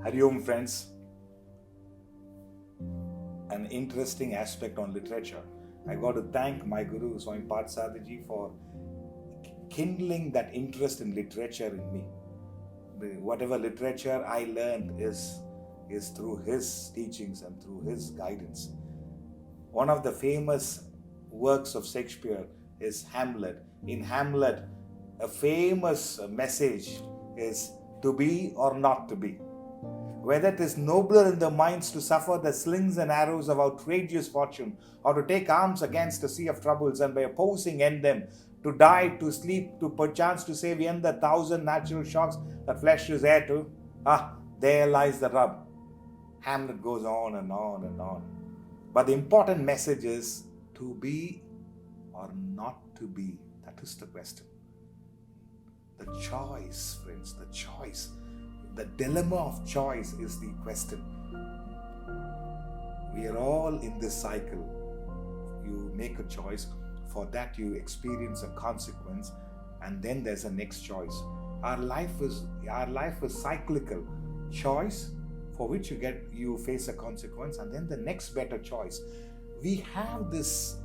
Hari Om, friends. An interesting aspect on literature. I got to thank my Guru Swami Parthasarathi for kindling that interest in literature in me. Whatever literature I learned is through his teachings and through his guidance. One of the famous works of Shakespeare is Hamlet. In Hamlet, a famous message is to be or not to be. Whether it is nobler in their minds to suffer the slings and arrows of outrageous fortune, or to take arms against a sea of troubles, and by opposing end them, to die, to sleep, to perchance to save e'en the thousand natural shocks that flesh is heir to, there lies the rub. Hamlet goes on and on and on. But the important message is to be or not to be. That is the question. The choice, friends, the choice. The dilemma of choice is the question. We are all in this cycle. You make a choice, for that you experience a consequence, and then there's a next choice. Our life is cyclical. Choice for which you face a consequence, and then the next better choice. We have this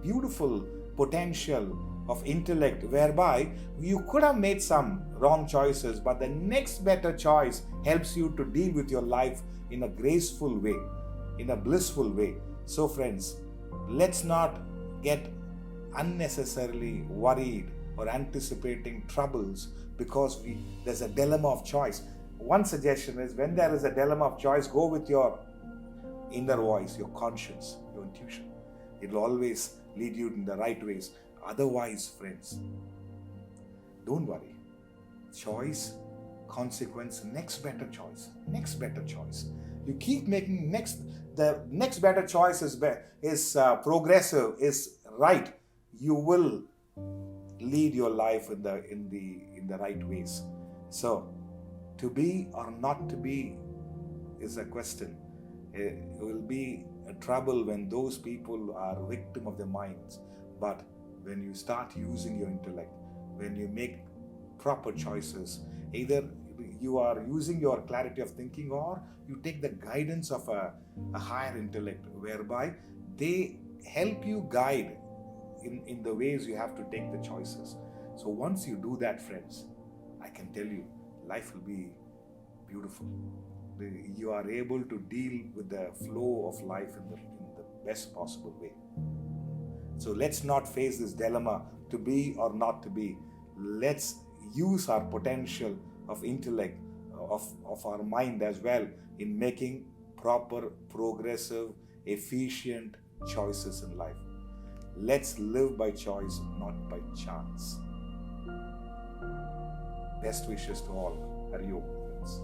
beautiful potential of intellect whereby you could have made some wrong choices, but the next better choice helps you to deal with your life in a graceful way, in a blissful way. So friends, let's not get unnecessarily worried or anticipating troubles because there's a dilemma of choice. One suggestion is, when there is a dilemma of choice, go with your inner voice, your conscience, your intuition. It will always lead you in the right ways. Otherwise, friends, don't worry. Choice, consequence, next better choice, next better choice. You keep making the next better choice is progressive, is right. You will lead your life in the right ways. So, to be or not to be is a question. It will be a trouble when those people are victim of their minds. But when you start using your intellect, when you make proper choices, either you are using your clarity of thinking, or you take the guidance of a higher intellect, whereby they help you guide in the ways you have to take the choices. So once you do that, friends, I can tell you, life will be beautiful. You are able to deal with the flow of life in the best possible way. So let's not face this dilemma to be or not to be. Let's use our potential of intellect, of our mind as well, in making proper, progressive, efficient choices in life. Let's live by choice, not by chance. Best wishes to all. Hari Om, friends.